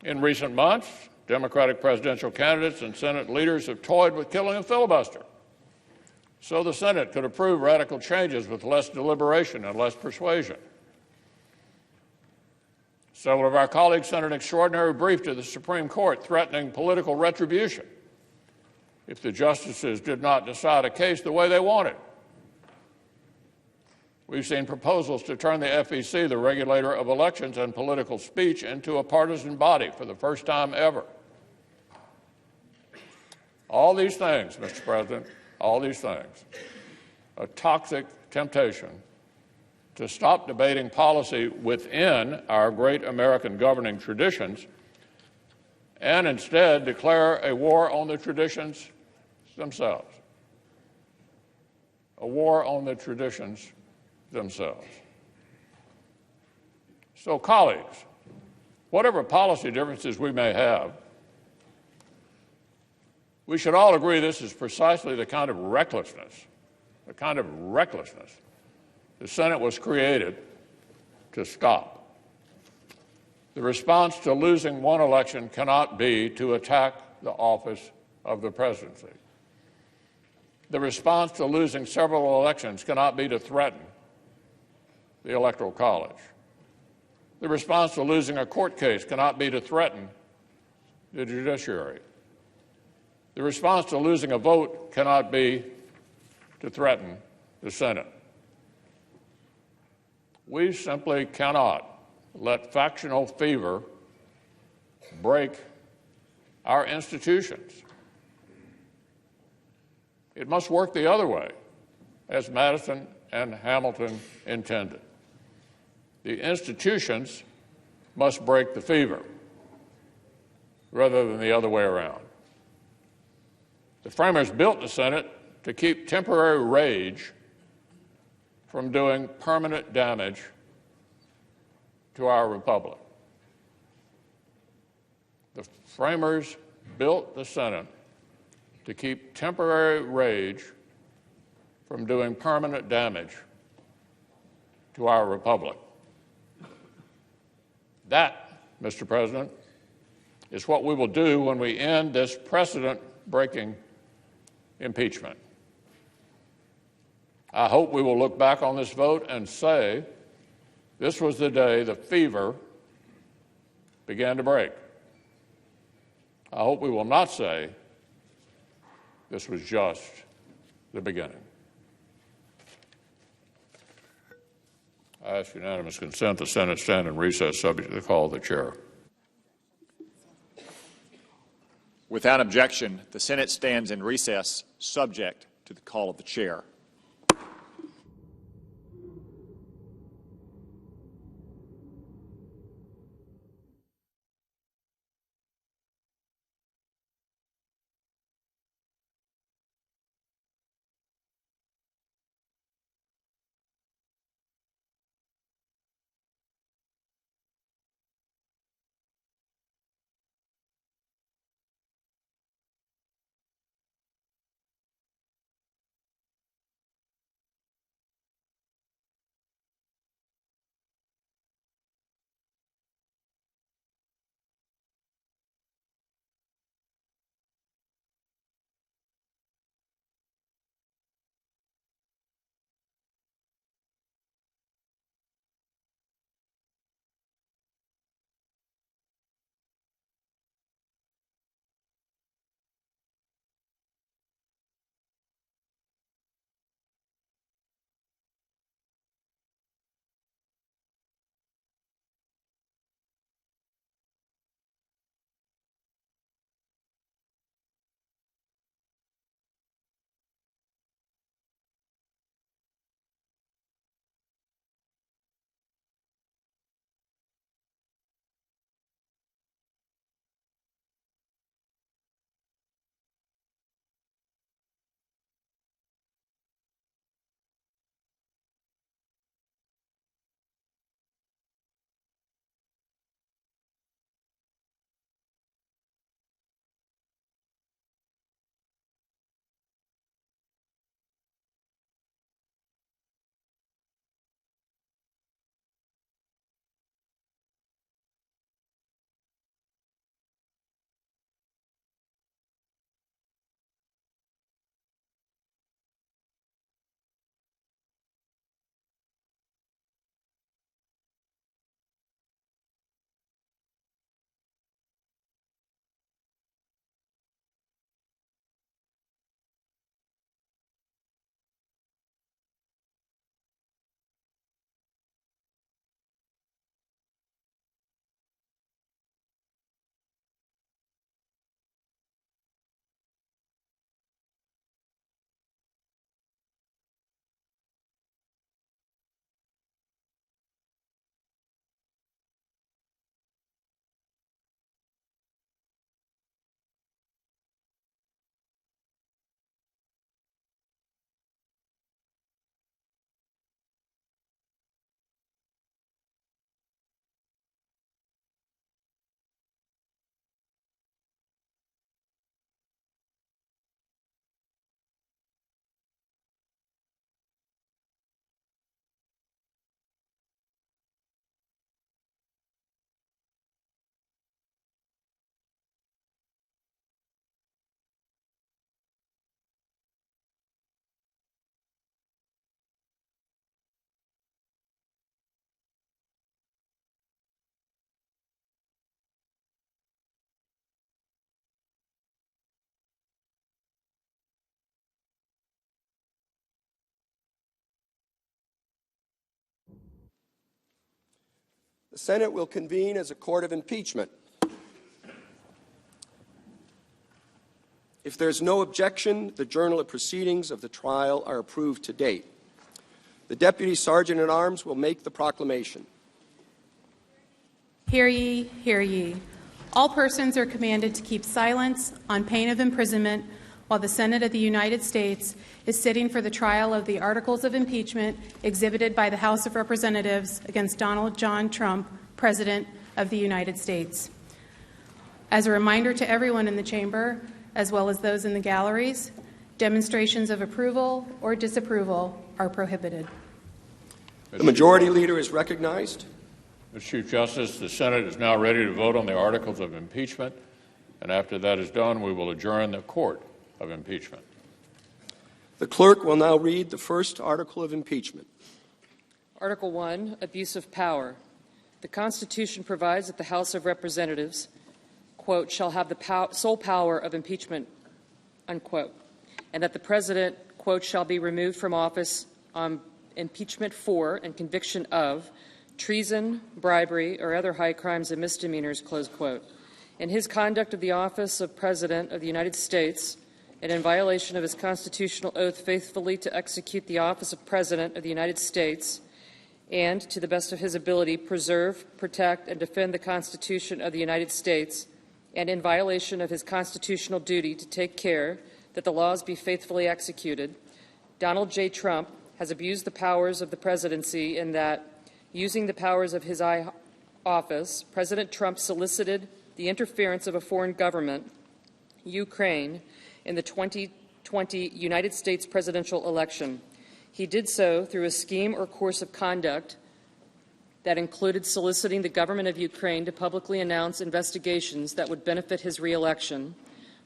In recent months, Democratic presidential candidates and Senate leaders have toyed with killing a filibuster so the Senate could approve radical changes with less deliberation and less persuasion. Several of our colleagues sent an extraordinary brief to the Supreme Court threatening political retribution if the justices did not decide a case the way they wanted. We've seen proposals to turn the FEC, the regulator of elections and political speech, into a partisan body for the first time ever. All these things, Mr. President, all these things, a toxic temptation to stop debating policy within our great American governing traditions and instead declare a war on the traditions themselves. A war on the traditions themselves. So, colleagues, whatever policy differences we may have, we should all agree this is precisely the kind of recklessness the Senate was created to stop. The response to losing one election cannot be to attack the office of the presidency. The response to losing several elections cannot be to threaten the Electoral College. The response to losing a court case cannot be to threaten the judiciary. The response to losing a vote cannot be to threaten the Senate. We simply cannot let factional fever break our institutions. It must work the other way, as Madison and Hamilton intended. The institutions must break the fever rather than the other way around. The framers built the Senate to keep temporary rage from doing permanent damage to our republic. The framers built the Senate to keep temporary rage from doing permanent damage to our republic. That, Mr. President, is what we will do when we end this precedent-breaking impeachment. I hope we will look back on this vote and say this was the day the fever began to break. I hope we will not say this was just the beginning. I ask unanimous consent the Senate stand in recess subject to the call of the chair. Without objection, the Senate stands in recess subject to the call of the chair. The Senate will convene as a court of impeachment. If there is no objection, the journal of proceedings of the trial are approved to date. The Deputy Sergeant at Arms will make the proclamation. Hear ye, hear ye. All persons are commanded to keep silence on pain of imprisonment while the Senate of the United States is sitting for the trial of the articles of impeachment exhibited by the House of Representatives against Donald John Trump, President of the United States. As a reminder to everyone in the chamber, as well as those in the galleries, demonstrations of approval or disapproval are prohibited. The Majority Leader is recognized. Mr. Chief Justice, the Senate is now ready to vote on the articles of impeachment, and after that is done, we will adjourn the court of impeachment. The clerk will now read the first article of impeachment. Article 1, Abuse of Power. The Constitution provides that the House of Representatives, quote, shall have the sole power of impeachment, unquote, and that the President, quote, shall be removed from office on impeachment for and conviction of treason, bribery, or other high crimes and misdemeanors, close quote. In his conduct of the office of President of the United States, and in violation of his constitutional oath faithfully to execute the office of President of the United States, and, to the best of his ability, preserve, protect, and defend the Constitution of the United States, and in violation of his constitutional duty to take care that the laws be faithfully executed, Donald J. Trump has abused the powers of the presidency in that, using the powers of his office, President Trump solicited the interference of a foreign government, Ukraine, in the 2020 United States presidential election. He did so through a scheme or course of conduct that included soliciting the government of Ukraine to publicly announce investigations that would benefit his re-election,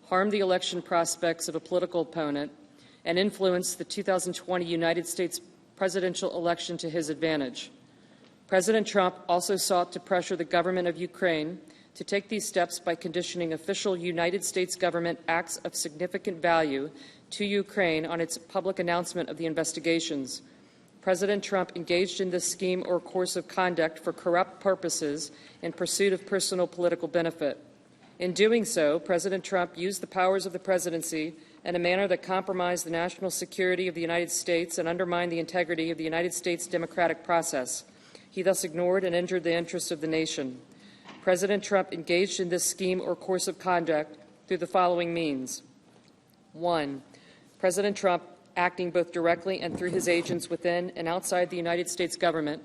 harm the election prospects of a political opponent, and influence the 2020 United States presidential election to his advantage. President Trump also sought to pressure the government of Ukraine to take these steps by conditioning official United States government acts of significant value to Ukraine on its public announcement of the investigations. President Trump engaged in this scheme or course of conduct for corrupt purposes in pursuit of personal political benefit. In doing so, President Trump used the powers of the presidency in a manner that compromised the national security of the United States and undermined the integrity of the United States democratic process. He thus ignored and injured the interests of the nation. President Trump engaged in this scheme or course of conduct through the following means. 1. President Trump, acting both directly and through his agents within and outside the United States government,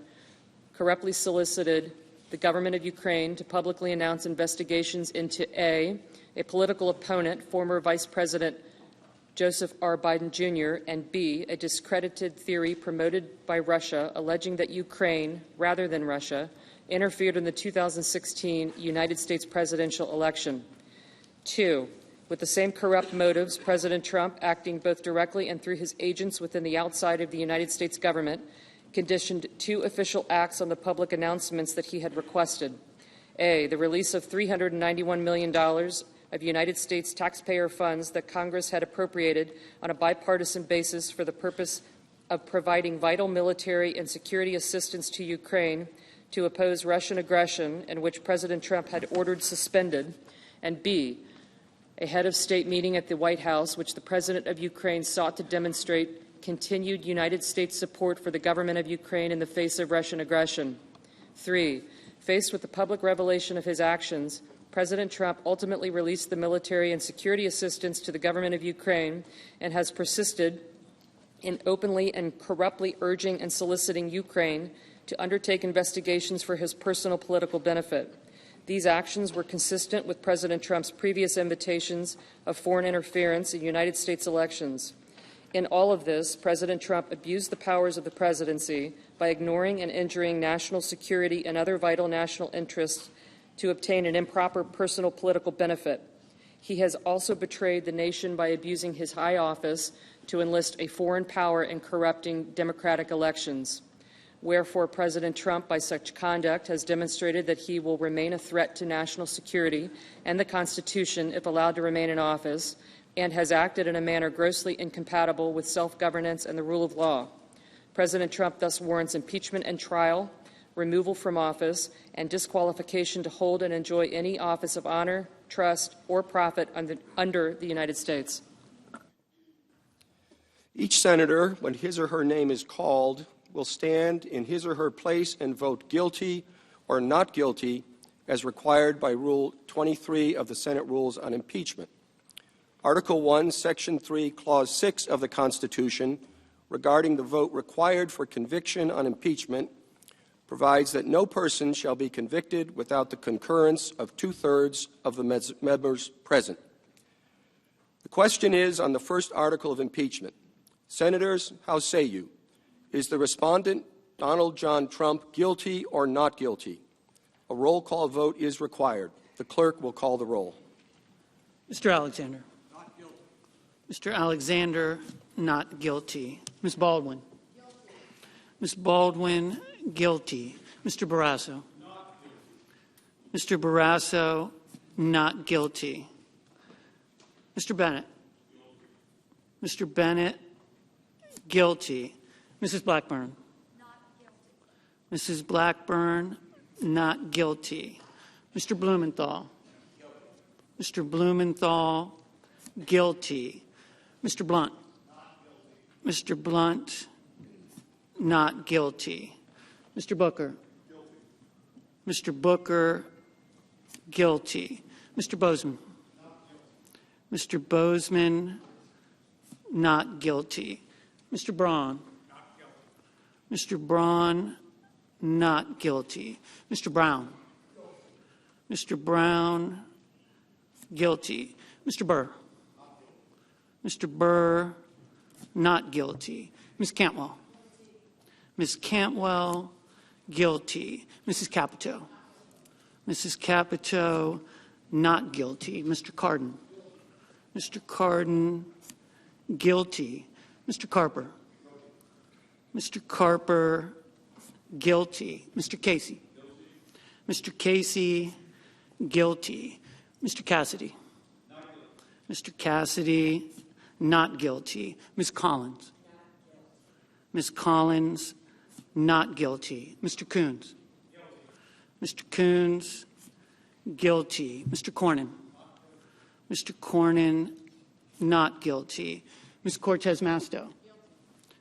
corruptly solicited the government of Ukraine to publicly announce investigations into A, political opponent, former Vice President Joseph R. Biden Jr., and B, a discredited theory promoted by Russia alleging that Ukraine, rather than Russia, interfered in the 2016 United States presidential election. 2. With the same corrupt motives, President Trump, acting both directly and through his agents within the outside of the United States government, conditioned 2 official acts on the public announcements that he had requested. A, the release of $391 million of United States taxpayer funds that Congress had appropriated on a bipartisan basis for the purpose of providing vital military and security assistance to Ukraine to oppose Russian aggression, and which President Trump had ordered suspended, and B, a head of state meeting at the White House, which the President of Ukraine sought to demonstrate continued United States support for the government of Ukraine in the face of Russian aggression. 3. Faced with the public revelation of his actions, President Trump ultimately released the military and security assistance to the government of Ukraine and has persisted in openly and corruptly urging and soliciting Ukraine to undertake investigations for his personal political benefit. These actions were consistent with President Trump's previous invitations of foreign interference in United States elections. In all of this, President Trump abused the powers of the presidency by ignoring and injuring national security and other vital national interests to obtain an improper personal political benefit. He has also betrayed the nation by abusing his high office to enlist a foreign power in corrupting democratic elections. Wherefore, President Trump, by such conduct, has demonstrated that he will remain a threat to national security and the Constitution if allowed to remain in office, and has acted in a manner grossly incompatible with self-governance and the rule of law. President Trump thus warrants impeachment and trial removal from office, and disqualification to hold and enjoy any office of honor, trust, or profit under the United States. Each senator, when his or her name is called, will stand in his or her place and vote guilty or not guilty as required by Rule 23 of the Senate Rules on Impeachment. Article 1, Section 3, Clause 6 of the Constitution, regarding the vote required for conviction on impeachment, provides that no person shall be convicted without the concurrence of 2/3 of the members present. The question is on the first article of impeachment. Senators, how say you? Is the respondent, Donald John Trump, guilty or not guilty? A roll call vote is required. The clerk will call the roll. Mr. Alexander. Not guilty. Mr. Alexander, not guilty. Ms. Baldwin. Guilty. Ms. Baldwin, guilty. Mr. Barrasso. Not guilty. Mr. Barrasso, not guilty. Mr. Bennett. Guilty. Mr. Bennett, guilty. Mrs. Blackburn. Not guilty. Mrs. Blackburn, not guilty. Mr. Blumenthal. Guilty. Mr. Blumenthal, guilty. Mr. Blunt. Not guilty. Mr. Blunt, not guilty. Mr. Booker. Guilty. Mr. Booker, guilty. Mr. Bozeman. Not guilty. Mr. Bozeman, not guilty. Mr. Braun. Not guilty. Mr. Braun, not guilty. Mr. Brown. Guilty. Mr. Brown, guilty. Mr. Burr. Not guilty. Mr. Burr, not guilty. Ms. Cantwell. Ms. Cantwell, guilty. Mrs. Capito. Mrs. Capito, not guilty. Mr. Cardin. Mr. Cardin, guilty. Mr. Carper. Mr. Carper, guilty. Mr. Casey. Mr. Casey, guilty. Mr. Cassidy. Mr. Cassidy, not guilty. Ms. Collins. Ms. Collins, not guilty. Mr. Coons. Mr. Coons, guilty. Mr. Cornyn. Mr. Cornyn, not guilty. Ms. Cortez Masto.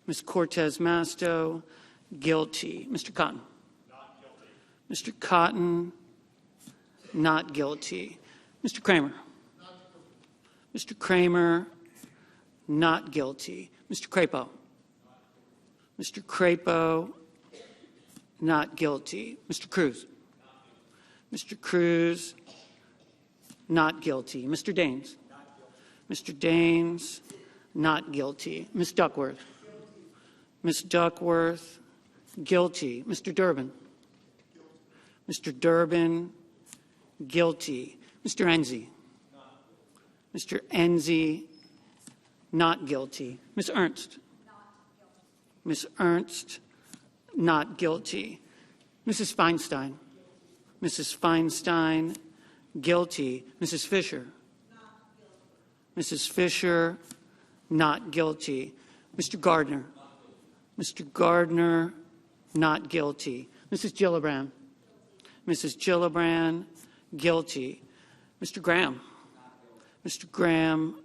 Ms. Cortez Masto, guilty. Mr. Cotton. Not guilty. Mr. Cotton, not guilty. Mr. Kramer. Not guilty. Mr. Kramer, not guilty. Mr. Crapo. Mr. Crapo, not guilty. Mr. Cruz. Mr. Cruz, not guilty. Mr. Daines. Mr. Daines, not guilty. Ms. Duckworth. Ms. Duckworth, guilty. Mr. Durbin. Mr. Durbin, guilty. Mr. Enzi. Mr. Enzi, not guilty. Ms. Ernst. Ms. Ernst, not guilty. Mrs. Feinstein. Mrs. Feinstein, guilty. Mrs. Fisher. Mrs. Fisher, not guilty. Mr. Gardner. Mr. Gardner, not guilty. Mrs. Gillibrand. Mrs. Gillibrand, guilty. Mr. Graham. Mr. Graham,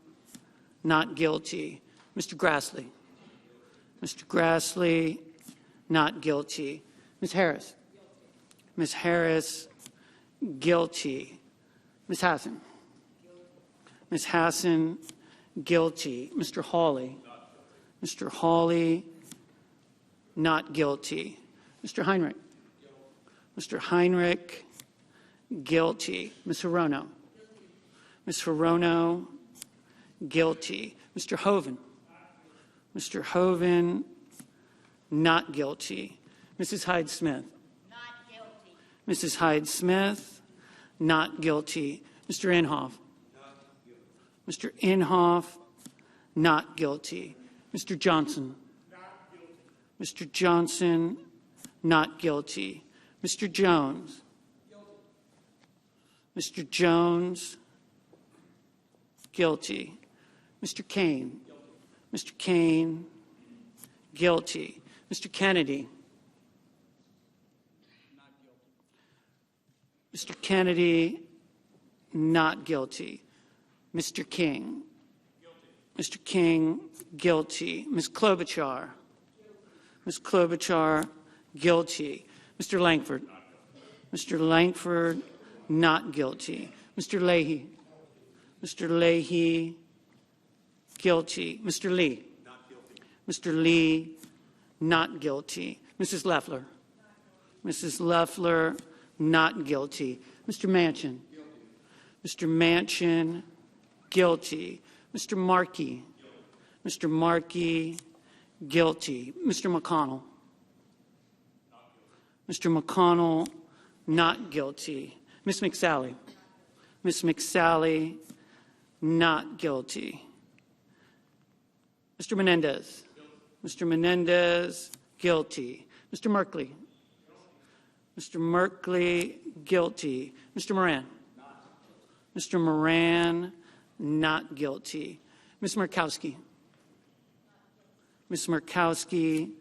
not guilty. Mr. Grassley. Mr. Grassley, not guilty. Ms. Harris. Ms. Harris, guilty. Ms. Hassan. Ms. Hassan, guilty. Mr. Hawley. Mr. Hawley, not guilty. Mr. Heinrich. Mr. Heinrich, guilty. Ms. Hirono. Ms. Hirono, guilty. Mr. Hoven. Mr. Hoven, not guilty. Mrs. Hyde-Smith. Not guilty. Mrs. Hyde-Smith, not guilty. Mr. Inhofe. Mr. Inhofe, not guilty. Mr. Johnson. Not guilty. Mr. Johnson, not guilty. Mr. Jones. Guilty. Mr. Jones, guilty. Mr. Kane. Mr. Kane, guilty. Mr. Kennedy. Mr. Kennedy, not guilty. Mr. King. Mr. King, guilty. Ms. Klobuchar. Ms. Klobuchar, guilty. Mr. Langford. Mr. Langford, not guilty. Mr. Leahy. Mr. Leahy, guilty. Mr. Lee. Mr. Lee, not guilty. Mrs. Loeffler. Mrs. Loeffler, not guilty. Mr. Manchin. Mr. Manchin, guilty. Mr. Markey. Mr. Markey, guilty. Mr. McConnell. Mr. McConnell, not guilty. Ms. McSally. Ms. McSally, not guilty. Mr. Menendez. Mr. Menendez, guilty. Mr. Merkley. Mr. Merkley, guilty. Mr. Moran. Mr. Moran, not guilty. Ms. Murkowski. Ms. Murkowski,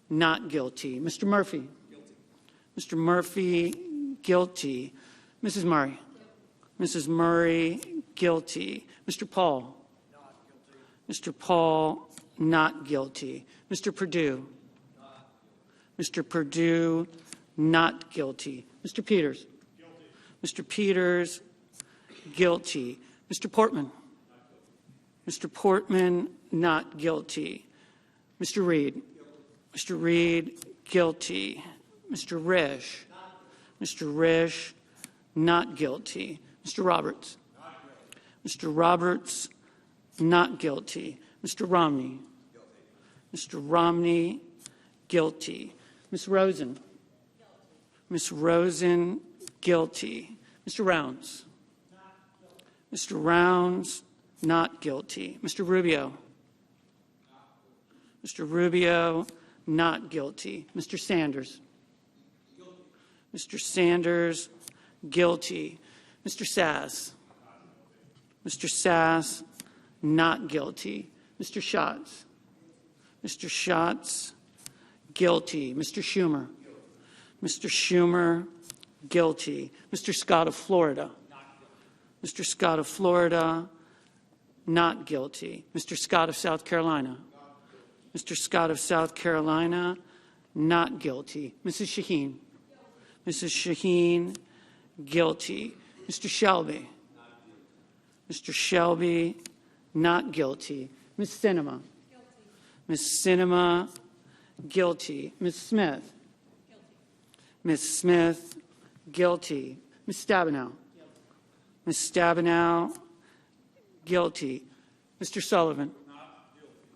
not guilty. Mr. Murphy. Mr. Murphy, guilty. Mrs. Murray. Mrs. Murray, guilty. Mr. Paul. Mr. Paul, not guilty. Mr. Perdue. Mr. Perdue, not guilty. Mr. Peters. Mr. Peters, guilty. Mr. Portman. Mr. Portman, not guilty. Mr. Reed. Mr. Reed, guilty. Mr. Risch. Mr. Risch, not guilty. Mr. Roberts. Mr. Roberts, not guilty. Mr. Romney. Mr. Romney, guilty. Ms. Rosen. Ms. Rosen, guilty. Mr. Rounds. Mr. Rounds, not guilty. Mr. Rubio. Mr. Rubio, not guilty. Mr. Sanders. Mr. Sanders, guilty. Mr. Sass. Mr. Sass, not guilty. Mr. Schatz. Mr. Schatz, guilty. Mr. Schumer. Mr. Schumer, guilty. Mr. Scott of Florida. Mr. Scott of Florida, not guilty. Mr. Scott of South Carolina. Mr. Scott of South Carolina, not guilty. Mrs. Shaheen. Mrs. Shaheen, guilty. Mr. Shelby. Mr. Shelby, not guilty. Ms. Sinema. Ms. Sinema, guilty. Ms. Smith. Ms. Smith, guilty. Ms. Stabenow. Ms. Stabenow, guilty. Mr. Sullivan.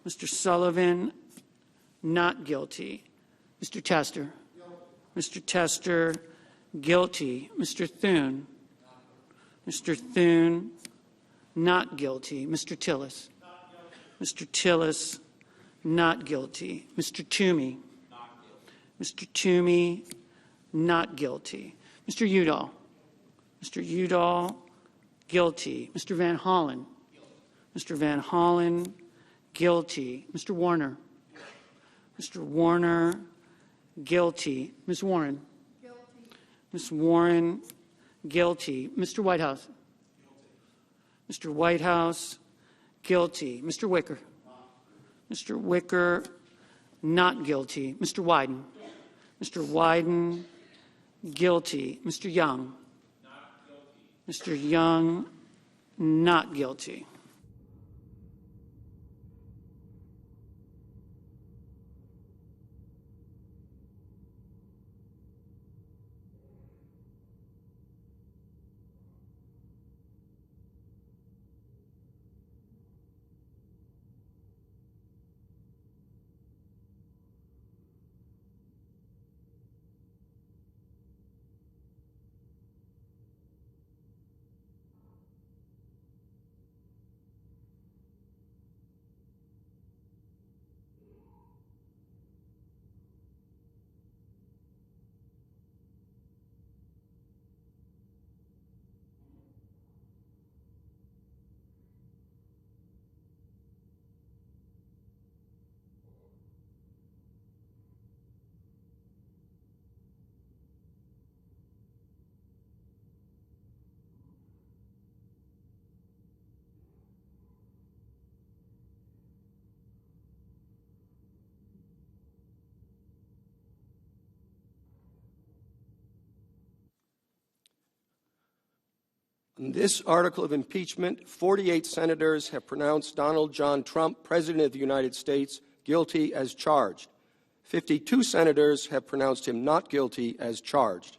Mr. Sullivan, not guilty. Mr. Tester. Mr. Tester, guilty. Mr. Thune. Mr. Thune, not guilty. Mr. Tillis. Mr. Tillis, not guilty. Mr. Toomey. Mr. Toomey, not guilty. Mr. Udall. Mr. Udall, guilty. Mr. Van Hollen. Mr. Van Hollen, guilty. Mr. Warner. Mr. Warner, guilty. Ms. Warren. Ms. Warren, guilty. Mr. Whitehouse. Mr. Whitehouse, guilty. Mr. Wicker. Mr. Wicker, not guilty. Mr. Wyden. Mr. Wyden, guilty. Mr. Young. Mr. Young, not guilty. On this article of impeachment, 48 senators have pronounced Donald John Trump, President of the United States, guilty as charged. 52 senators have pronounced him not guilty as charged.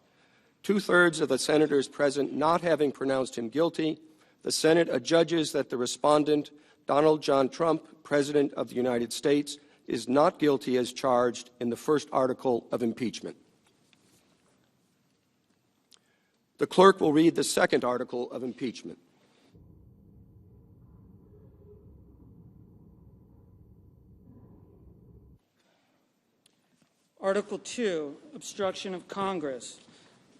2/3 of the senators present not having pronounced him guilty, the Senate adjudges that the respondent, Donald John Trump, President of the United States, is not guilty as charged in the first article of impeachment. The clerk will read the second article of impeachment. Article 2, Obstruction of Congress.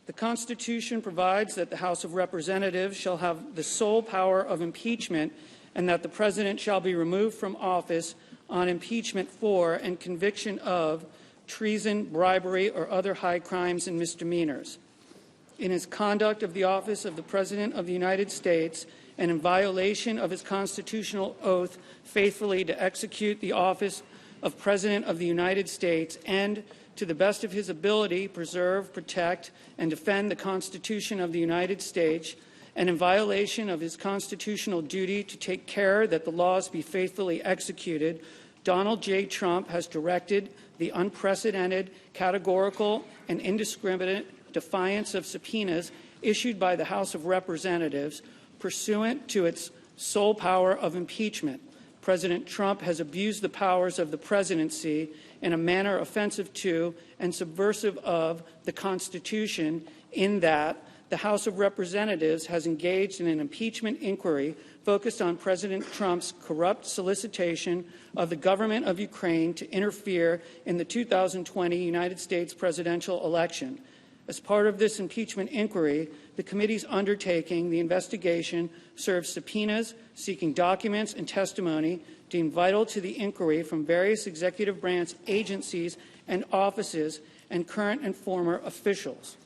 The Constitution provides that the House of Representatives shall have the sole power of impeachment and that the President shall be removed from office on impeachment for and conviction of treason, bribery, or other high crimes and misdemeanors. In his conduct of the office of the President of the United States and in violation of his constitutional oath faithfully to execute the office of President of the United States and, to the best of his ability, preserve, protect, and defend the Constitution of the United States, and in violation of his constitutional duty to take care that the laws be faithfully executed, Donald J. Trump has directed the unprecedented, categorical, and indiscriminate defiance of subpoenas issued by the House of Representatives pursuant to its sole power of impeachment. President Trump has abused the powers of the presidency in a manner offensive to and subversive of the Constitution, in that the House of Representatives has engaged in an impeachment inquiry focused on President Trump's corrupt solicitation of the government of Ukraine to interfere in the 2020 United States presidential election. As part of this impeachment inquiry, the committee's undertaking the investigation serves subpoenas seeking documents and testimony deemed vital to the inquiry from various executive branch agencies and offices and current and former officials.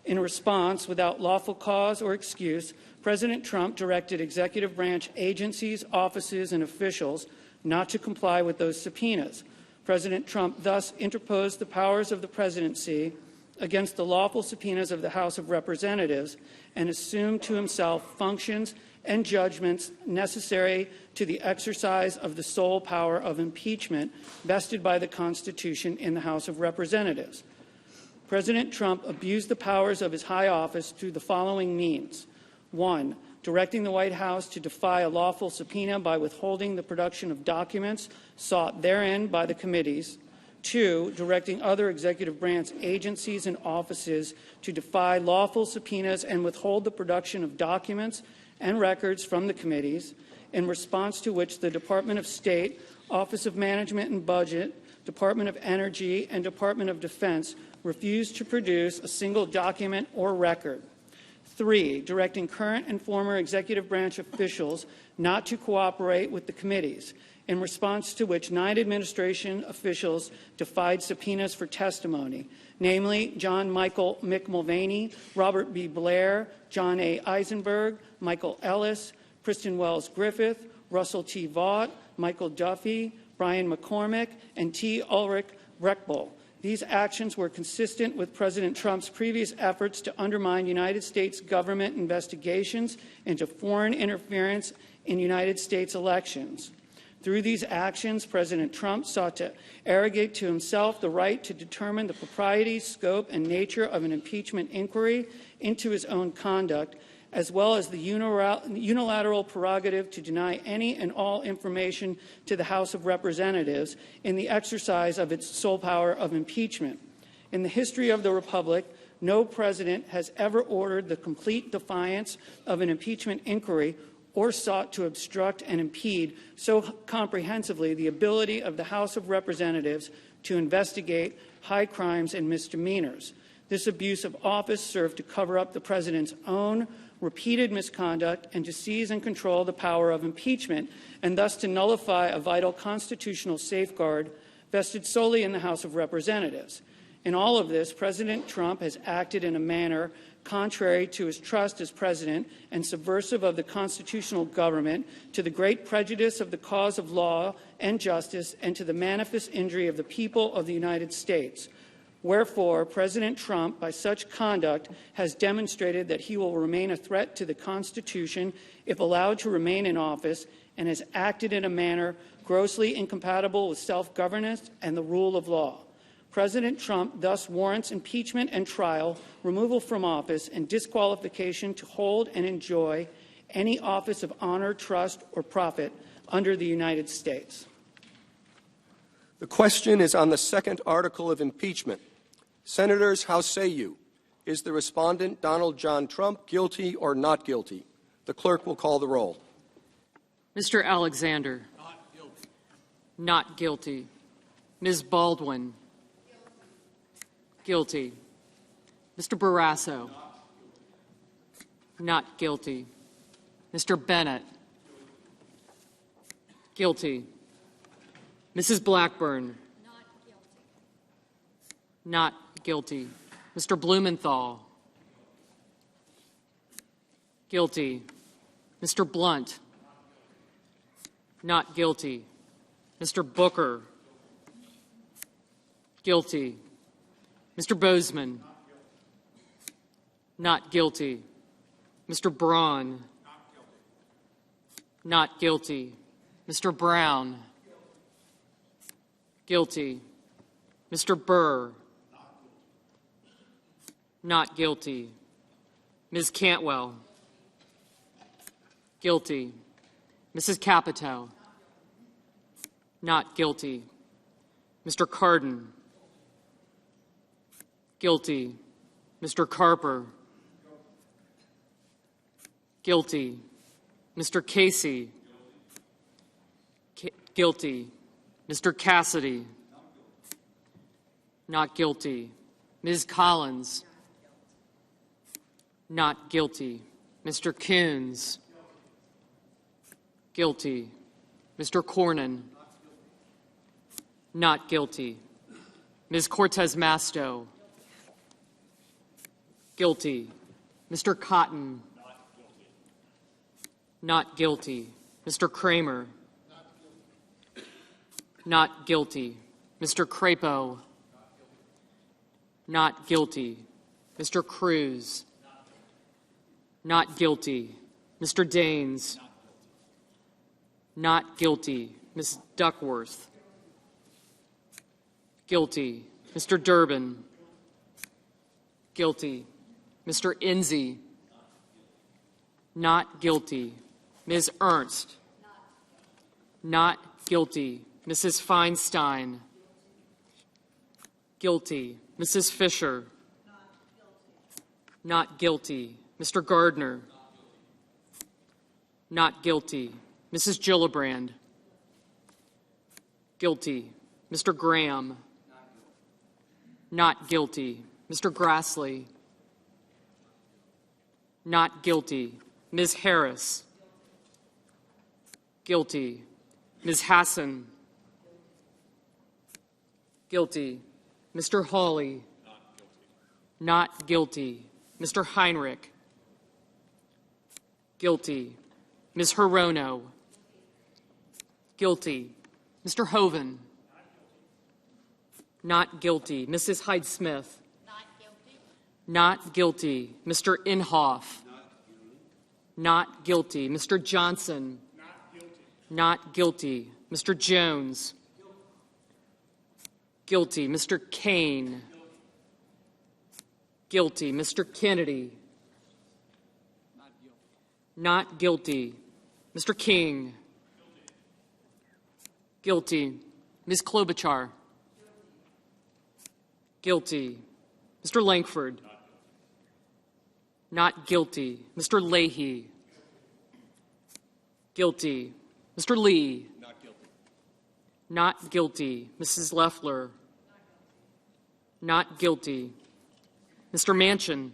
In response, without lawful cause or excuse, President Trump directed executive branch agencies, offices, and officials not to comply with those subpoenas. President Trump thus interposed the powers of the presidency against the lawful subpoenas of the House of Representatives and assumed to himself functions and judgments necessary to the exercise of the sole power of impeachment vested by the Constitution in the House of Representatives. President Trump abused the powers of his high office through the following means. 1. Directing the White House to defy a lawful subpoena by withholding the production of documents sought therein by the committees. 2. Directing other executive branch agencies and offices to defy lawful subpoenas and withhold the production of documents and records from the committees, in response to which the Department of State, Office of Management and Budget, Department of Energy, and Department of Defense refused to produce a single document or record. 3. Directing current and former executive branch officials not to cooperate with the committees, in response to which 9 administration officials defied subpoenas for testimony, namely John Michael Mick Mulvaney, Robert B. Blair, John A. Eisenberg, Michael Ellis, Kristen Wells Griffith, Russell T. Vaught, Michael Duffy, Brian McCormick, and T. Ulrich Breckbull. These actions were consistent with President Trump's previous efforts to undermine United States government investigations into foreign interference in United States elections. Through these actions, President Trump sought to arrogate to himself the right to determine the propriety, scope, and nature of an impeachment inquiry into his own conduct, as well as the unilateral prerogative to deny any and all information to the House of Representatives in the exercise of its sole power of impeachment. In the history of the Republic, no president has ever ordered the complete defiance of an impeachment inquiry or sought to obstruct and impede so comprehensively the ability of the House of Representatives to investigate high crimes and misdemeanors. This abuse of office served to cover up the president's own repeated misconduct and to seize and control the power of impeachment, and thus to nullify a vital constitutional safeguard vested solely in the House of Representatives. In all of this, President Trump has acted in a manner contrary to his trust as president and subversive of the constitutional government, to the great prejudice of the cause of law and justice, and to the manifest injury of the people of the United States. Wherefore, President Trump, by such conduct, has demonstrated that he will remain a threat to the Constitution if allowed to remain in office, and has acted in a manner grossly incompatible with self-governance and the rule of law. President Trump thus warrants impeachment and trial, removal from office, and disqualification to hold and enjoy any office of honor, trust, or profit under the United States. The question is on the second article of impeachment. Senators, how say you? Is the respondent, Donald John Trump, guilty or not guilty? The clerk will call the roll. Mr. Alexander. Not guilty. Not guilty. Ms. Baldwin. Guilty. Mr. Barrasso. Not guilty. Mr. Bennett. Guilty. Mrs. Blackburn. Not guilty. Mr. Blumenthal. Guilty. Mr. Blunt. Not guilty. Mr. Booker. Guilty. Mr. Bozeman. Not guilty. Mr. Braun. Not guilty. Mr. Brown. Guilty. Mr. Burr. Not guilty. Ms. Cantwell. Guilty. Mrs. Capito. Not guilty. Mr. Cardin. Guilty. Mr. Carper. Guilty. Mr. Casey. Guilty. Mr. Cassidy. Not guilty. Ms. Collins. Not guilty. Mr. Coons. Guilty. Mr. Cornyn. Not guilty. Ms. Cortez Masto. Guilty. Mr. Cotton. Not guilty. Mr. Kramer. Not guilty. Mr. Crapo. Not guilty. Mr. Cruz. Not guilty. Mr. Daines. Not guilty. Ms. Duckworth. Guilty. Mr. Durbin. Guilty. Mr. Enzi. Not guilty. Ms. Ernst. Not guilty. Mrs. Feinstein. Guilty. Mrs. Fisher. Not guilty. Mr. Gardner. Not guilty. Mrs. Gillibrand. Guilty. Mr. Graham. Not guilty. Mr. Grassley. Not guilty. Ms. Harris. Guilty. Ms. Hassan. Guilty. Mr. Hawley. Not guilty. Mr. Heinrich. Guilty. Ms. Hirono. Guilty. Mr. Hoven. Not guilty. Mrs. Hyde-Smith. Not guilty. Not guilty. Mr. Inhofe. Not guilty. Mr. Johnson. Not guilty. Not guilty. Mr. Jones. Guilty. Mr. Kane. Guilty. Mr. Kennedy. Not guilty. Mr. King. Guilty. Ms. Klobuchar. Guilty. Mr. Lankford. Not guilty. Mr. Leahy. Guilty. Mr. Lee. Not guilty. Not guilty. Mrs. Loeffler. Not guilty. Mr. Manchin.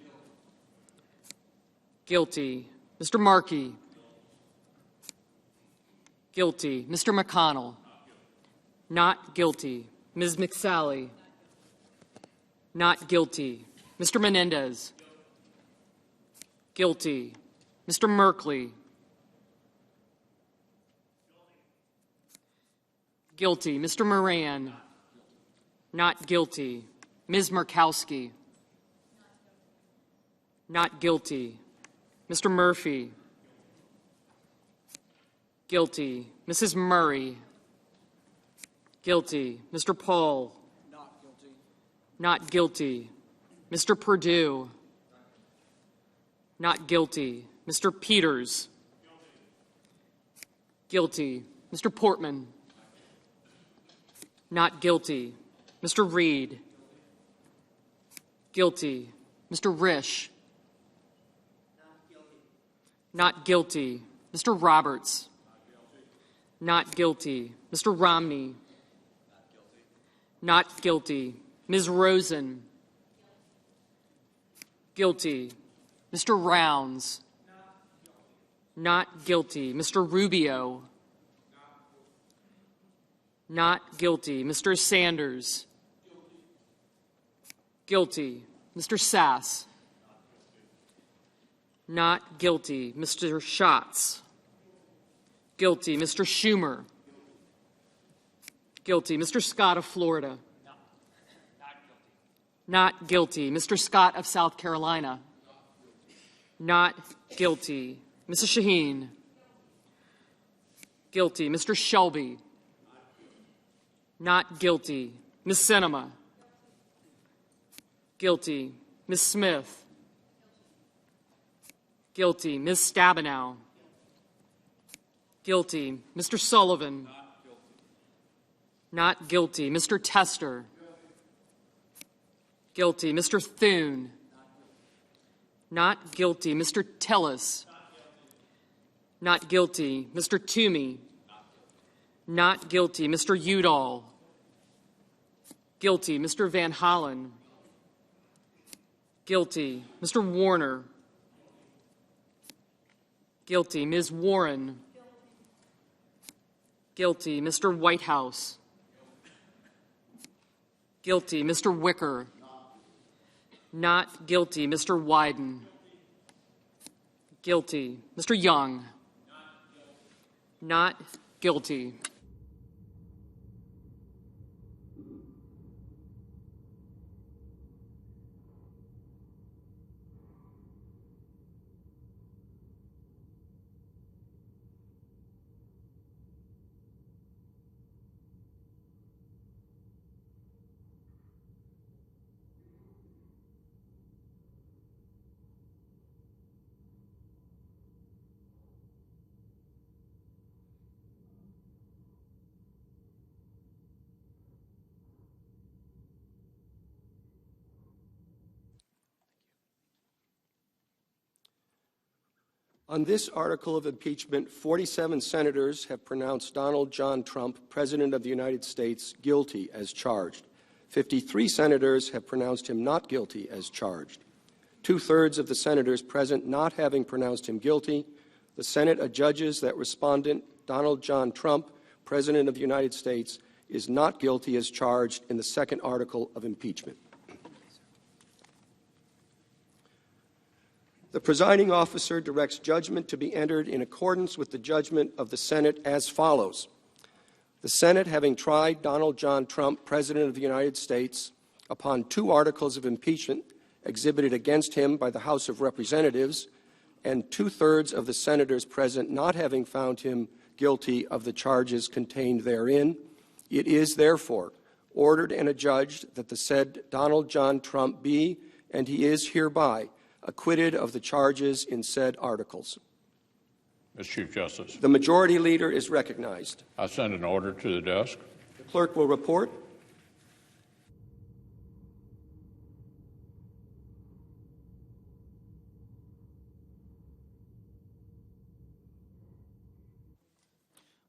Guilty. Mr. Markey. Guilty. Mr. McConnell. Not guilty. Ms. McSally. Not guilty. Mr. Menendez. Guilty. Mr. Merkley. Guilty. Mr. Moran. Not guilty. Ms. Murkowski. Not guilty. Mr. Murphy. Guilty. Mrs. Murray. Guilty. Mr. Paul. Not guilty. Not guilty. Mr. Perdue. Not guilty. Mr. Peters. Guilty. Mr. Portman. Not guilty. Mr. Reed. Guilty. Mr. Risch. Not guilty. Mr. Roberts. Not guilty. Mr. Romney. Not guilty. Ms. Rosen. Guilty. Mr. Rounds. Not guilty. Mr. Rubio. Not guilty. Mr. Sanders. Guilty. Mr. Sass. Not guilty. Mr. Schatz. Guilty. Mr. Schumer. Guilty. Mr. Scott of Florida. Not guilty. Mr. Scott of South Carolina. Not guilty. Mrs. Shaheen. Guilty. Mr. Shelby. Not guilty. Ms. Sinema. Guilty. Ms. Smith. Guilty. Ms. Stabenow. Guilty. Mr. Sullivan. Not guilty. Mr. Tester. Guilty. Mr. Thune. Not guilty. Mr. Tillis. Not guilty. Mr. Toomey. Not guilty. Mr. Udall. Guilty. Mr. Van Hollen. Guilty. Mr. Warner. Guilty. Ms. Warren. Guilty. Mr. Whitehouse. Guilty. Mr. Wicker. Not guilty. Mr. Wyden. Guilty. Mr. Young. Not guilty. On this article of impeachment, 47 senators have pronounced Donald John Trump, President of the United States, guilty as charged. 53 senators have pronounced him not guilty as charged. 2/3 of the senators present not having pronounced him guilty, the Senate adjudges that respondent Donald John Trump, President of the United States, is not guilty as charged in the second article of impeachment. The presiding officer directs judgment to be entered in accordance with the judgment of the Senate as follows. The Senate, having tried Donald John Trump, President of the United States, upon 2 articles of impeachment exhibited against him by the House of Representatives, and 2/3 of the senators present not having found him guilty of the charges contained therein, it is therefore ordered and adjudged that the said Donald John Trump be, and he is hereby, acquitted of the charges in said articles. Mr. Chief Justice, The Majority Leader is recognized. I send an order to the desk. The clerk will report.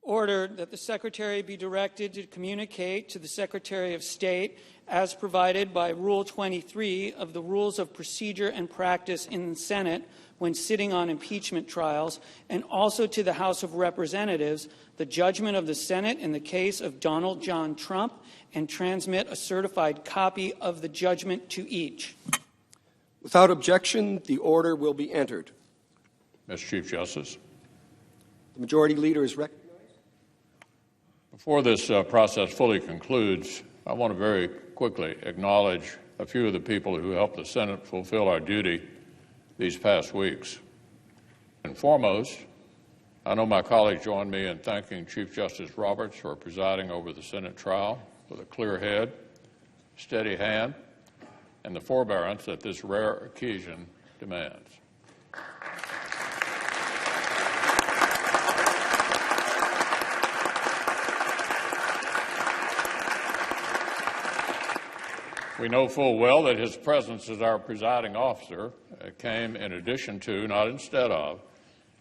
Ordered that the Secretary be directed to communicate to the Secretary of State, as provided by Rule 23 of the Rules of Procedure and Practice in the Senate when sitting on impeachment trials, and also to the House of Representatives, the judgment of the Senate in the case of Donald John Trump, and transmit a certified copy of the judgment to each. Without objection, the order will be entered. Mr. Chief Justice, The Majority Leader is recognized. before this process fully concludes, I want to very quickly acknowledge a few of the people who helped the Senate fulfill our duty these past weeks. And foremost, I know my colleagues join me in thanking Chief Justice Roberts for presiding over the Senate trial with a clear head, steady hand, and the forbearance that this rare occasion demands. We know full well that his presence as our presiding officer came in addition to, not instead of,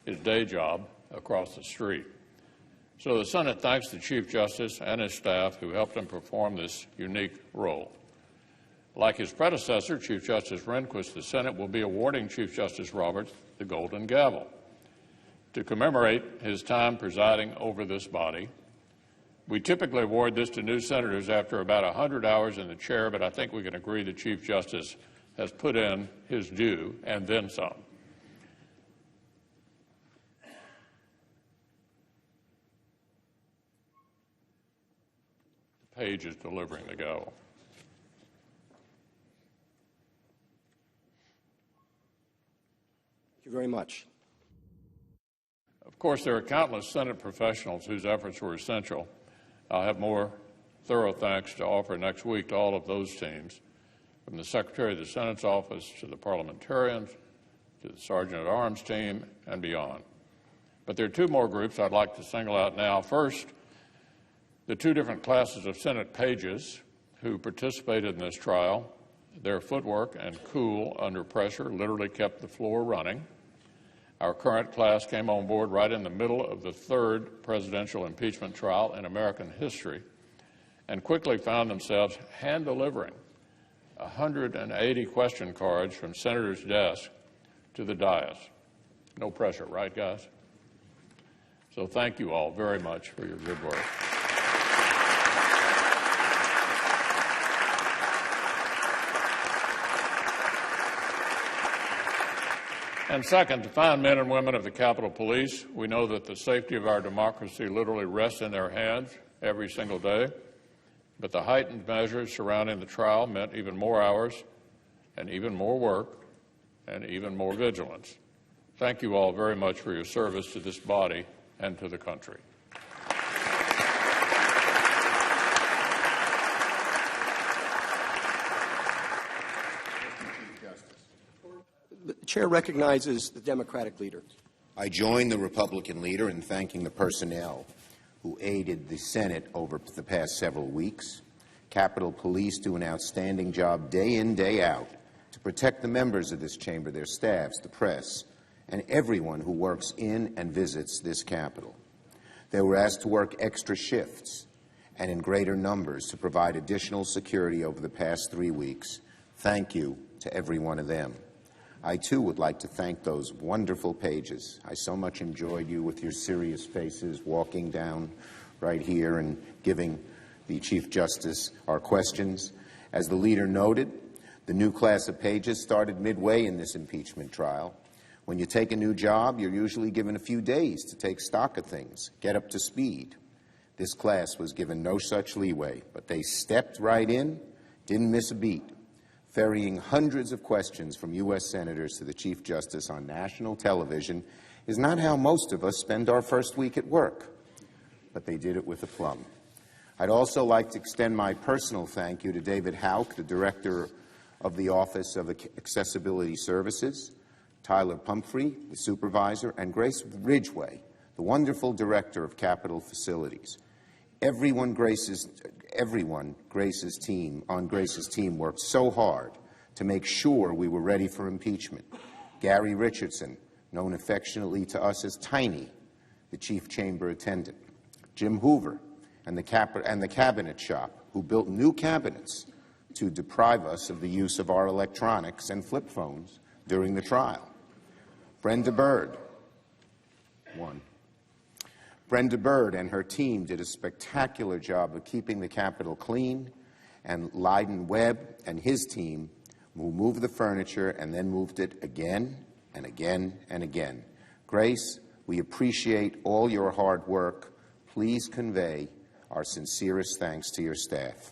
his day job across the street. So the Senate thanks the Chief Justice and his staff who helped him perform this unique role. Like his predecessor, Chief Justice Rehnquist, the Senate will be awarding Chief Justice Roberts the Golden Gavel to commemorate his time presiding over this body. We typically award this to new senators after about 100 hours in the chair, but I think we can agree the Chief Justice has put in his due and then some. The page is delivering the gavel. Thank you very much. Of course, there are countless Senate professionals whose efforts were essential. I'll have more thorough thanks to offer next week to all of those teams, from the Secretary of the Senate's office to the parliamentarians, to the Sergeant at Arms team, and beyond. But there are two more groups I'd like to single out now. First, the two different classes of Senate pages who participated in this trial. Their footwork and cool under pressure literally kept the floor running. Our current class came on board right in the middle of the third presidential impeachment trial in American history and quickly found themselves hand-delivering 180 question cards from senators' desks to the dais. No pressure, right, guys? So thank you all very much for your good work. And second, to fine men and women of the Capitol Police, we know that the safety of our democracy literally rests in their hands every single day. But the heightened measures surrounding the trial meant even more hours and even more work and even more vigilance. Thank you all very much for your service to this body and to the country. The chair recognizes the Democratic leader. I join the Republican leader in thanking the personnel who aided the Senate over the past several weeks. Capitol Police do an outstanding job day in, day out to protect the members of this chamber, their staffs, the press, and everyone who works in and visits this Capitol. They were asked to work extra shifts and in greater numbers to provide additional security over the past 3 weeks. Thank you to every one of them. I, too, would like to thank those wonderful pages. I so much enjoyed you with your serious faces walking down right here and giving the Chief Justice our questions. As the leader noted, the new class of pages started midway in this impeachment trial. When you take a new job, you're usually given a few days to take stock of things, get up to speed. This class was given no such leeway, but they stepped right in, didn't miss a beat, ferrying hundreds of questions from U.S. senators to the Chief Justice on national television is not how most of us spend our first week at work, but they did it with aplomb. I'd also like to extend my personal thank you to David Houck, the Director of the Office of Accessibility Services, Tyler Pumphrey, the Supervisor, and Grace Ridgway, the wonderful Director of Capitol Facilities. Everyone Grace's team worked so hard to make sure we were ready for impeachment. Gary Richardson, known affectionately to us as Tiny, the chief chamber attendant. Jim Hoover and the cabinet shop, who built new cabinets to deprive us of the use of our electronics and flip phones during the trial. Brenda Bird and her team did a spectacular job of keeping the Capitol clean, and Lyden Webb and his team who moved the furniture and then moved it again and again and again. Grace, we appreciate all your hard work. Please convey our sincerest thanks to your staff.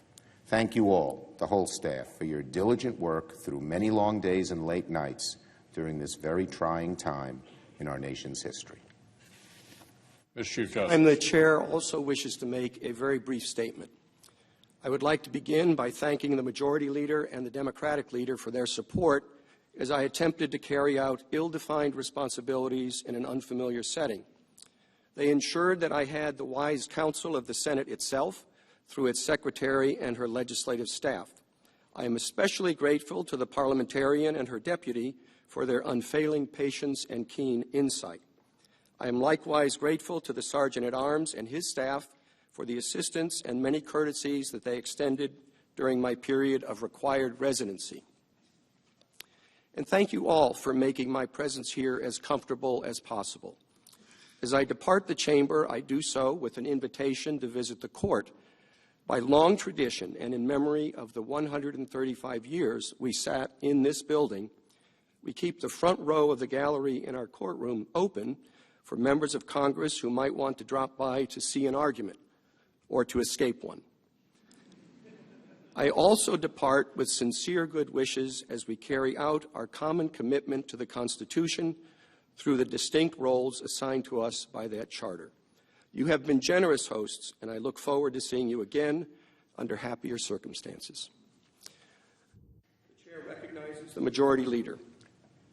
Thank you all, the whole staff, for your diligent work through many long days and late nights during this very trying time in our nation's history. Mr. Chief Justice. The Chair also wishes to make a very brief statement. I would like to begin by thanking the Majority Leader and the Democratic Leader for their support as I attempted to carry out ill-defined responsibilities in an unfamiliar setting. They ensured that I had the wise counsel of the Senate itself through its Secretary and her legislative staff. I am especially grateful to the parliamentarian and her deputy for their unfailing patience and keen insight. I am likewise grateful to the Sergeant-at-Arms and his staff for the assistance and many courtesies that they extended during my period of required residency. And thank you all for making my presence here as comfortable as possible. As I depart the chamber, I do so with an invitation to visit the court. By long tradition and in memory of the 135 years we sat in this building, we keep the front row of the gallery in our courtroom open for members of Congress who might want to drop by to see an argument or to escape one. I also depart with sincere good wishes as we carry out our common commitment to the Constitution through the distinct roles assigned to us by that charter. You have been generous hosts, and I look forward to seeing you again under happier circumstances. The Chair recognizes the Majority Leader.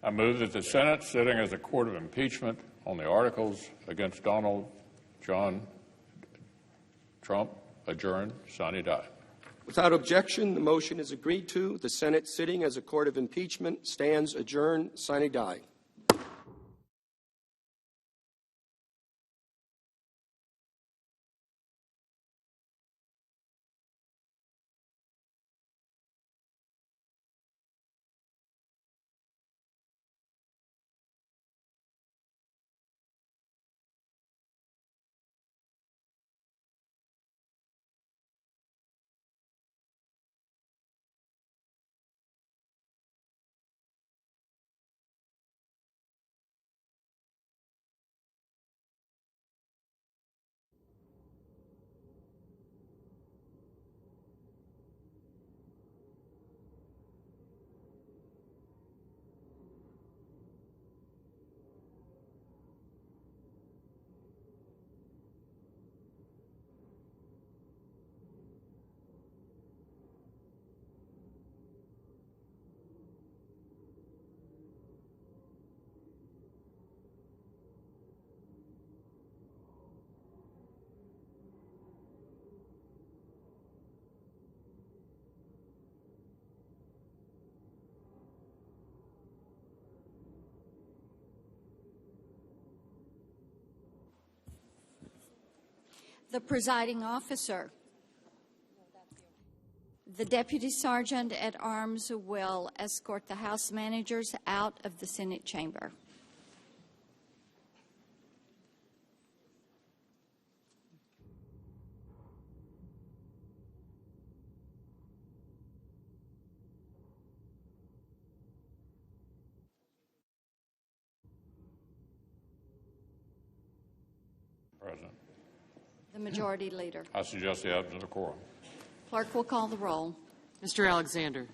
I move that the Senate, sitting as a court of impeachment on the articles against Donald John Trump, adjourn, sine die. Without objection, the motion is agreed to. The Senate, sitting as a court of impeachment, stands adjourned, sine die. The presiding officer. The Deputy Sergeant-at-Arms will escort the House managers out of the Senate chamber. President. The Majority Leader. I suggest the absence of quorum. Clerk will call the roll. Mr. Alexander.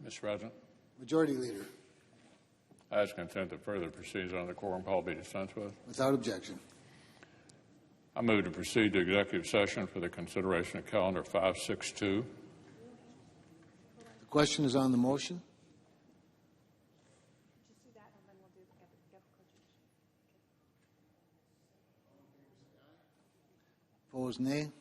Mr. President, Majority Leader. I ask consent that further proceedings on the quorum call be dispensed with. Without objection. I move to proceed to executive session for the consideration of calendar 562. The question is on the motion. Opposed, nay.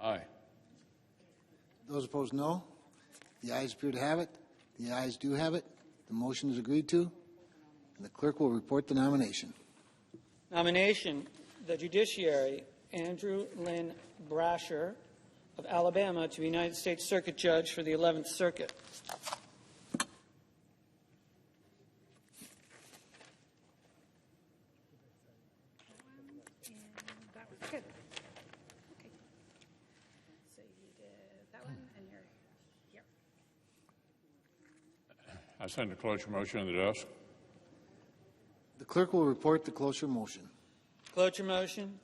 Aye. Those opposed, no. The ayes appear to have it. The ayes do have it. The motion is agreed to. And the clerk will report the nomination. Nomination, the judiciary, Andrew Lynn Brasher of Alabama to be United States Circuit Judge for the 11th Circuit. That was good. Okay. So you did that one, and you're here. I send a cloture motion to the desk. The clerk will report the cloture motion. Cloture motion.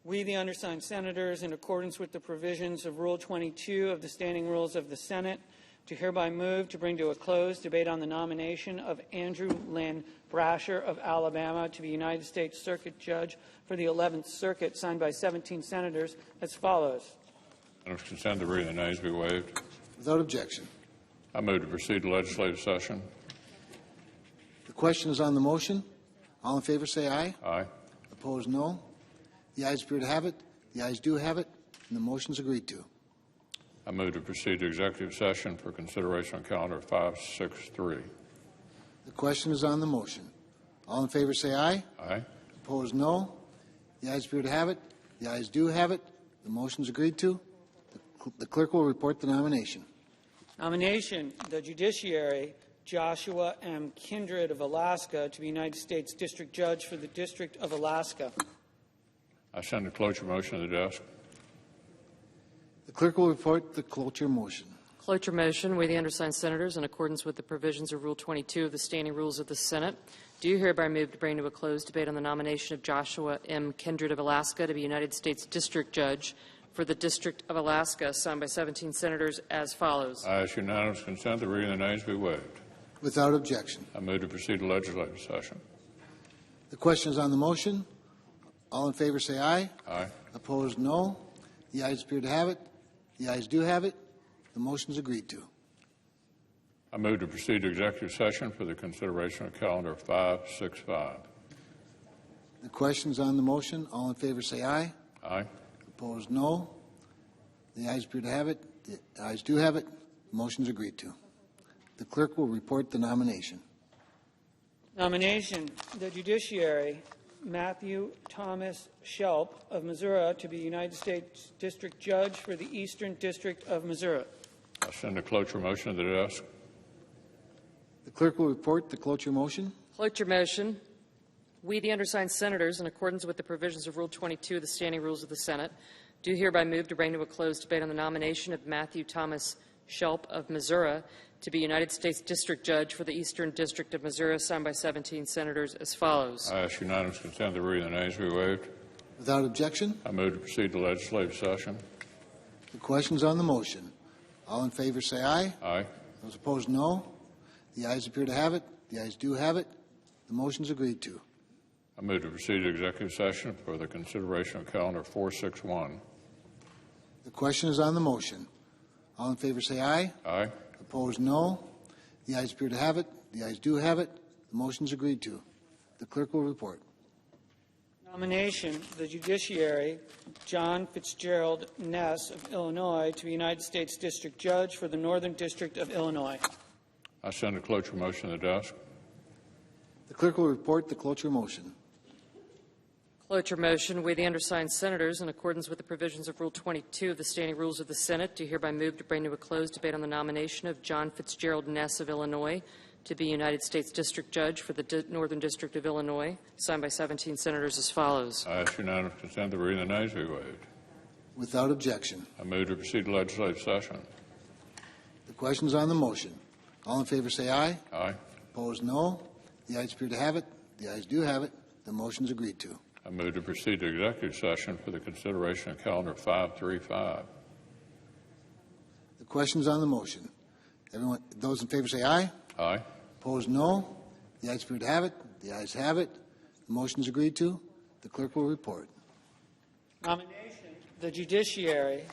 We, the undersigned senators, in accordance with the provisions of Rule 22 of the Standing Rules of the Senate, do hereby move to bring to a close debate on the nomination of Andrew Lynn Brasher of Alabama to be United States Circuit Judge for the 11th Circuit, signed by 17 senators, as follows. Under consent, the reading of the nays be waived. Without objection. I move to proceed to legislative session. The question is on the motion. All in favor say aye. Aye. Opposed, no. The ayes appear to have it. The ayes do have it. And the motion is agreed to. I move to proceed to executive session for consideration on calendar 563. The question is on the motion. All in favor say aye. Aye. Opposed, no. The ayes appear to have it. The ayes do have it. The motion is agreed to. The clerk will report the nomination. Nomination, the judiciary, Joshua M. Kindred of Alaska to be United States District Judge for the District of Alaska. I send a cloture motion to the desk. The clerk will report the cloture motion. Cloture motion. We, the undersigned senators, in accordance with the provisions of Rule 22 of the Standing Rules of the Senate, do hereby move to bring to a close debate on the nomination of Joshua M. Kindred of Alaska to be United States District Judge for the District of Alaska, signed by 17 senators, as follows. I ask unanimous consent the reading of the nays be waived. Without objection. I move to proceed to legislative session. The question is on the motion. All in favor say aye. Aye. Opposed, no. The ayes appear to have it. The ayes do have it. The motion is agreed to. I move to proceed to executive session for the consideration of calendar 565. The question is on the motion. All in favor say aye. Aye. Opposed, no. The ayes appear to have it. The ayes do have it. The motion is agreed to. The clerk will report the nomination. Nomination, the judiciary, Matthew Thomas Shelp of Missouri to be United States District Judge for the Eastern District of Missouri. I send a cloture motion to the desk. The clerk will report the cloture motion. Cloture motion. We, the undersigned senators, in accordance with the provisions of Rule 22 of the Standing Rules of the Senate, do hereby move to bring to a close debate on the nomination of Matthew Thomas Shelp of Missouri to be United States District Judge for the Eastern District of Missouri, signed by 17 senators, as follows. I ask unanimous consent the reading of the nays be waived. Without objection. I move to proceed to legislative session. The question is on the motion. All in favor say aye. Aye. Those opposed, no. The ayes appear to have it. The ayes do have it. The motion is agreed to. I move to proceed to executive session for the consideration of calendar 461. The question is on the motion. All in favor say aye. Aye. Opposed, no. The ayes appear to have it. The ayes do have it. The motion is agreed to. The clerk will report. Nomination, the judiciary, John Fitzgerald Ness of Illinois to be United States District Judge for the Northern District of Illinois. I send a cloture motion to the desk. The clerk will report the cloture motion. Cloture motion. We, the undersigned senators, in accordance with the provisions of Rule 22 of the Standing Rules of the Senate, do hereby move to bring to a close debate on the nomination of John Fitzgerald Ness of Illinois to be United States District Judge for the Northern District of Illinois, signed by 17 senators, as follows. I ask unanimous consent the reading of the nays be waived. Without objection. I move to proceed to legislative session. The question is on the motion. All in favor say aye. Aye. Opposed, no. The ayes appear to have it. The ayes do have it. The motion is agreed to. I move to proceed to executive session for the consideration of calendar 535. The question is on the motion. Those in favor say aye. Aye. Opposed, no. The ayes appear to have it. The ayes have it. The motion is agreed to. The clerk will report. Nomination, the judiciary,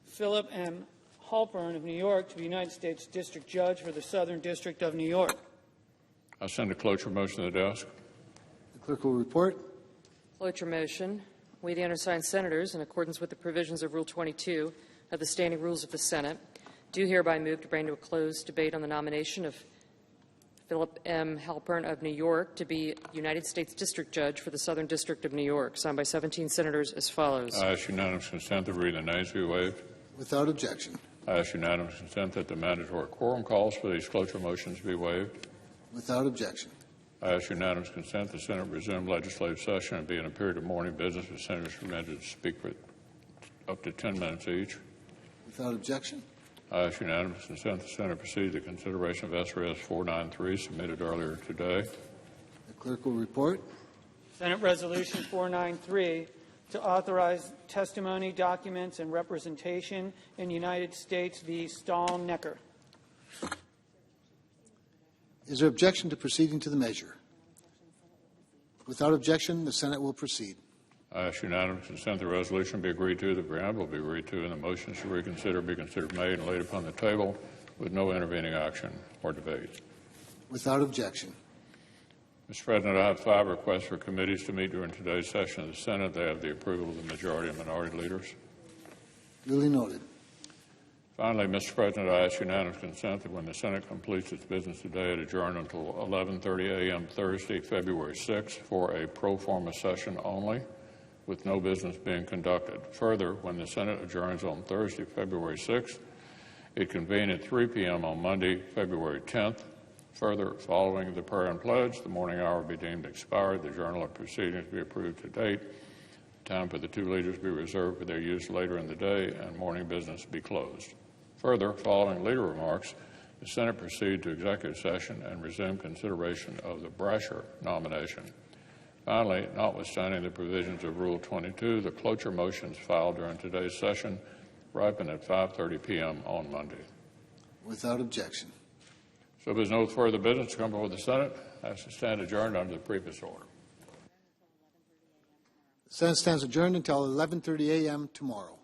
Philip M. Halpern of New York to be United States District Judge for the Southern District of New York. I send a cloture motion to the desk. The clerk will report. Cloture motion. We, the undersigned senators, in accordance with the provisions of Rule 22 of the Standing Rules of the Senate, do hereby move to bring to a closed debate on the nomination of Philip M. Halpern of New York to be United States District Judge for the Southern District of New York, signed by 17 senators as follows. I ask unanimous consent that reading the names be waived. Without objection. I ask unanimous consent that the mandatory quorum calls for these cloture motions be waived. Without objection. I ask unanimous consent the Senate resume legislative session and be in a period of morning business with senators permitted to speak for up to 10 minutes each. Without objection. I ask unanimous consent the Senate proceed to consideration of SRS 493 submitted earlier today. The clerk will report. Senate Resolution 493 to authorize testimony, documents, and representation in United States v. Stahl-Necker. Is there objection to proceeding to the measure? Without objection, the Senate will proceed. I ask unanimous consent the resolution be agreed to, the preamble be agreed to, and the motion to reconsider be considered made and laid upon the table with no intervening action or debate. Without objection. Mr. President, I have 5 requests for committees to meet during today's session of the Senate. They have the approval of the majority and minority leaders. Duly noted. Finally, Mr. President, I ask unanimous consent that when the Senate completes its business today, it adjourn until 11:30 a.m. Thursday, February 6th, for a pro forma session only, with no business being conducted. Further, when the Senate adjourns on Thursday, February 6th, it convene at 3 p.m. on Monday, February 10th. Further, following the prayer and pledge, the morning hour be deemed expired, the journal of proceedings be approved to date, time for the 2 leaders be reserved for their use later in the day, and morning business be closed. Further, following leader remarks, the Senate proceed to executive session and resume consideration of the Brasher nomination. Finally, notwithstanding the provisions of Rule 22, the cloture motions filed during today's session ripen at 5:30 p.m. on Monday. Without objection. So if there's no further business to come before the Senate, I ask to stand adjourned under the previous order. The Senate stands adjourned until 11:30 a.m. tomorrow.